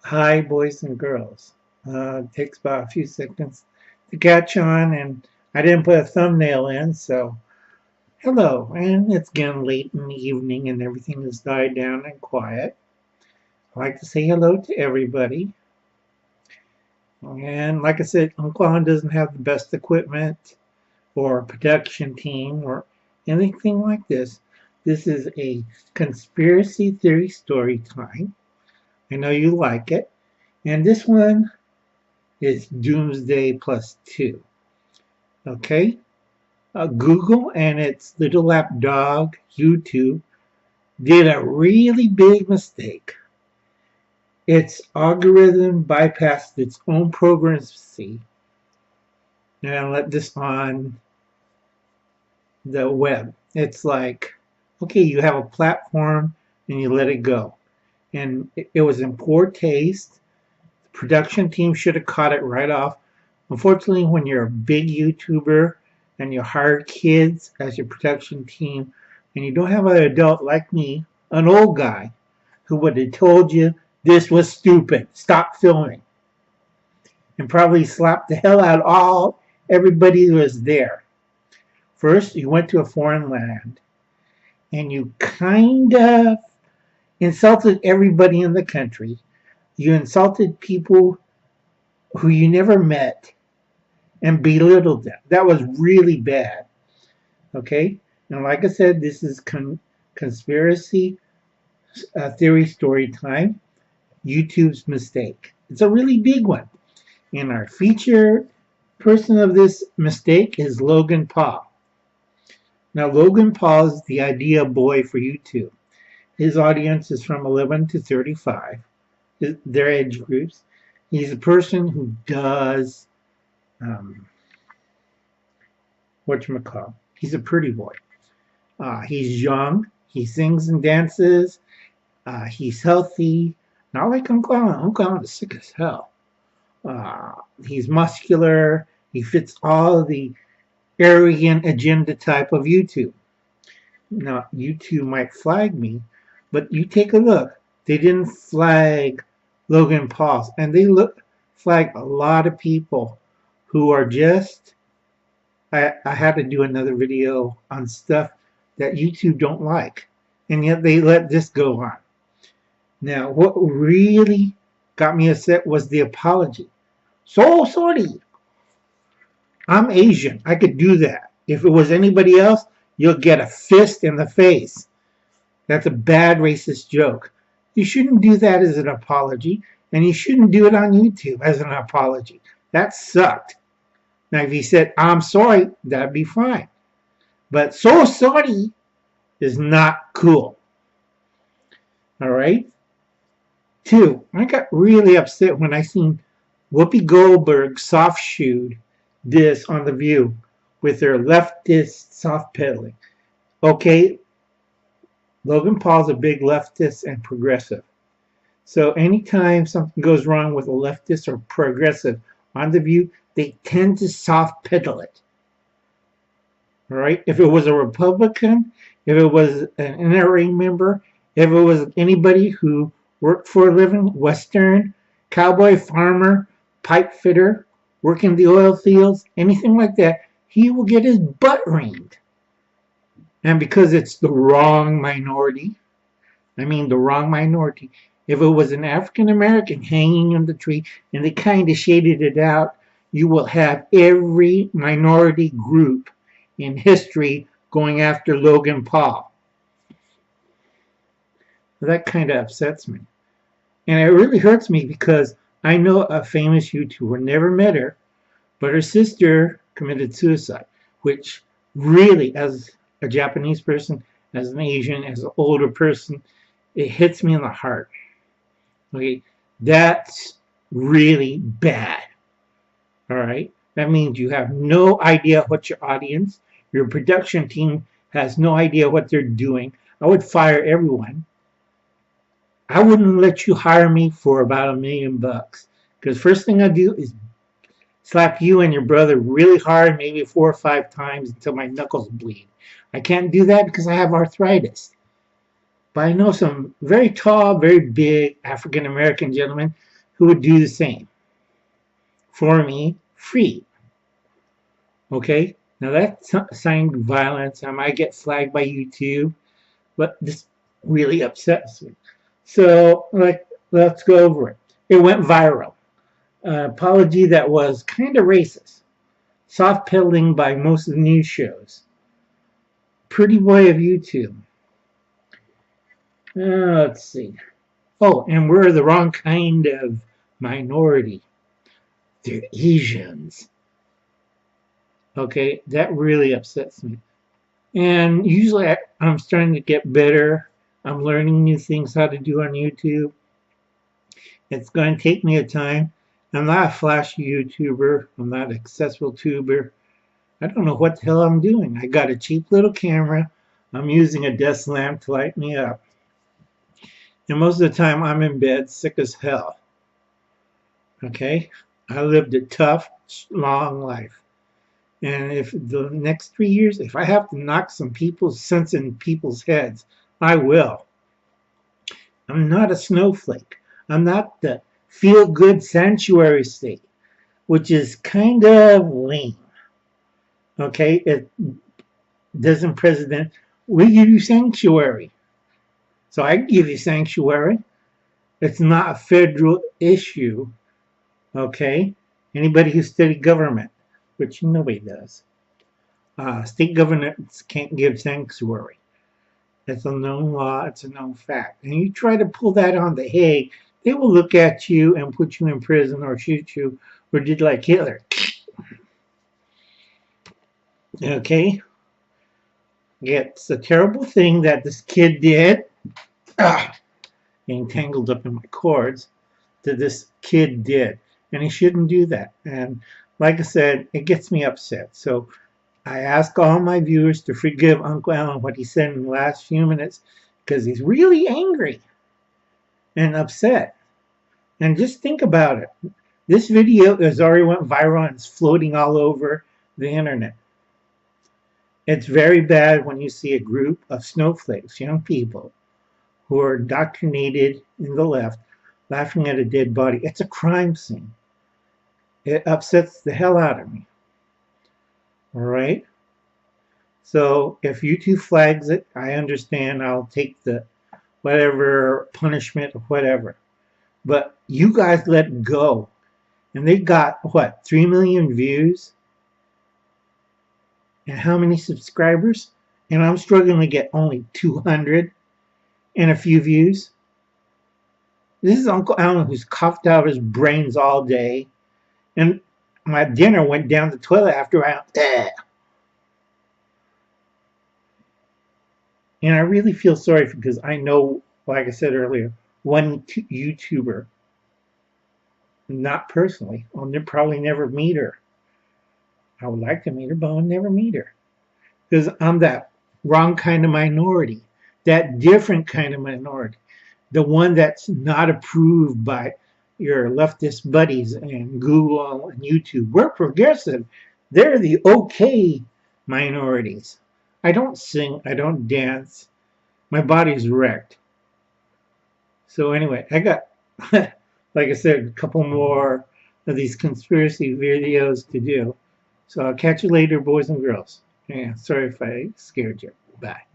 Hi, boys and girls. It takes about a few seconds to catch on, and I didn't put a thumbnail in, so hello. And it's getting late in the evening, and everything has died down and quiet. I'd like to say hello to everybody. And like I said, Uncle Alan doesn't have the best equipment or production team or anything like this. This is a conspiracy theory story time. I know you like it. And this one is Doomsday plus 2. Okay? Google and its little lapdog, YouTube, did a really big mistake. Its algorithm bypassed its own programming and let this on the web. It's like, okay, you have a platform and you let it go. And it was in poor taste. The production team should have caught it right off. Unfortunately, when you're a big YouTuber and you hire kids as your production team, and you don't have an adult like me, an old guy, who would have told you this was stupid, stop filming, and probably slapped the hell out of everybody who was there. First, you went to a foreign land, and you kind of insulted everybody in the country. You insulted people who you never met and belittled them. That was really bad. Okay? And like I said, this is conspiracy theory story time. YouTube's mistake. It's a really big one. And our featured person of this mistake is Logan Paul. Now, Logan Paul is the idea boy for YouTube. His audience is from 11 to 35, their age groups. He's a person who does whatchamacallit. He's a pretty boy. He's young. He sings and dances. He's healthy. Not like Uncle Alan. Uncle Alan is sick as hell. He's muscular. He fits all the Aryan Agenda type of YouTube. Now, YouTube might flag me, but you take a look. They didn't flag Logan Paul, and they flag a lot of people who are just. I had to do another video on stuff that YouTube don't like, and yet they let this go on. Now, what really got me upset was the apology. So sorry. I'm Asian. I could do that. If it was anybody else, you'll get a fist in the face. That's a bad racist joke. You shouldn't do that as an apology, and you shouldn't do it on YouTube as an apology. That sucked. Now, if he said, I'm sorry, that'd be fine. But so sorry is not cool. All right? Two, I got really upset when I seen Whoopi Goldberg soft-shoed this on The View with her leftist soft pedaling. Okay, Logan Paul's a big leftist and progressive. So anytime something goes wrong with a leftist or progressive on The View, they tend to soft pedal it. All right? If it was a Republican, if it was an NRA member, if it was anybody who worked for a living, Western, cowboy, farmer, pipe fitter, working the oil fields, anything like that, he will get his butt reamed. And because it's the wrong minority, if it was an African American hanging on the tree and they kind of shaded it out, you will have every minority group in history going after Logan Paul. That kind of upsets me. And it really hurts me because I know a famous YouTuber, never met her, but her sister committed suicide, which really, as a Japanese person, as an Asian, as an older person, it hits me in the heart. Okay, that's really bad. All right, that means you have no idea what your audience, your production team has no idea what they're doing. I would fire everyone. I wouldn't let you hire me for about $1 million because first thing I do is slap you and your brother really hard, maybe 4 or 5 times until my knuckles bleed. I can't do that because I have arthritis. But I know some very tall, very big African American gentlemen who would do the same for me, free. Okay? Now that's sign violence. I might get flagged by YouTube, but this really upsets me. So, let's go over it. It went viral. Apology that was kind of racist. Soft pedaling by most of the news shows. Pretty boy of YouTube. Let's see. Oh, and we're the wrong kind of minority. They're Asians. Okay, that really upsets me. And usually I'm starting to get better. I'm learning new things how to do on YouTube. It's going to take me a time. I'm not a flashy YouTuber. I'm not a successful tuber. I don't know what the hell I'm doing. I got a cheap little camera. I'm using a desk lamp to light me up. And most of the time I'm in bed sick as hell. Okay? I lived a tough, long life. And if the next 3 years, if I have to knock some people's sense in people's heads, I will. I'm not a snowflake. I'm not the feel-good sanctuary state, which is kind of lame. Okay? It doesn't president, we give you sanctuary. So I give you sanctuary. It's not a federal issue. Okay? Anybody who studied government, which nobody does. State governments can't give sanctuary. It's a known law. It's a known fact. And you try to pull that on the Hague, they will look at you and put you in prison or shoot you or did like Hitler. Okay? It's a terrible thing that this kid did. Getting tangled up in my cords. That this kid did. And he shouldn't do that. And like I said, it gets me upset. So I ask all my viewers to forgive Uncle Alan what he said in the last few minutes because he's really angry and upset. And just think about it. This video has already went viral and it's floating all over the internet. It's very bad when you see a group of snowflakes, young people, who are indoctrinated in the left, laughing at a dead body. It's a crime scene. It upsets the hell out of me. All right? So if YouTube flags it, I understand. I'll take the whatever punishment or whatever. But you guys let it go. And they got, what, 3 million views? And how many subscribers? And I'm struggling to get only 200 and a few views. This is Uncle Alan who's coughed out his brains all day. And my dinner went down the toilet after I And I really feel sorry because I know, like I said earlier, one YouTuber, not personally, I'll probably never meet her. I would like to meet her, but I'll never meet her. Because I'm that wrong kind of minority, that different kind of minority, the one that's not approved by your leftist buddies and Google and YouTube. We're progressive. They're the okay minorities. I don't sing. I don't dance. My body's wrecked. So anyway, I got, like I said, a couple more of these conspiracy videos to do. So I'll catch you later, boys and girls. Yeah, sorry if I scared you. Bye.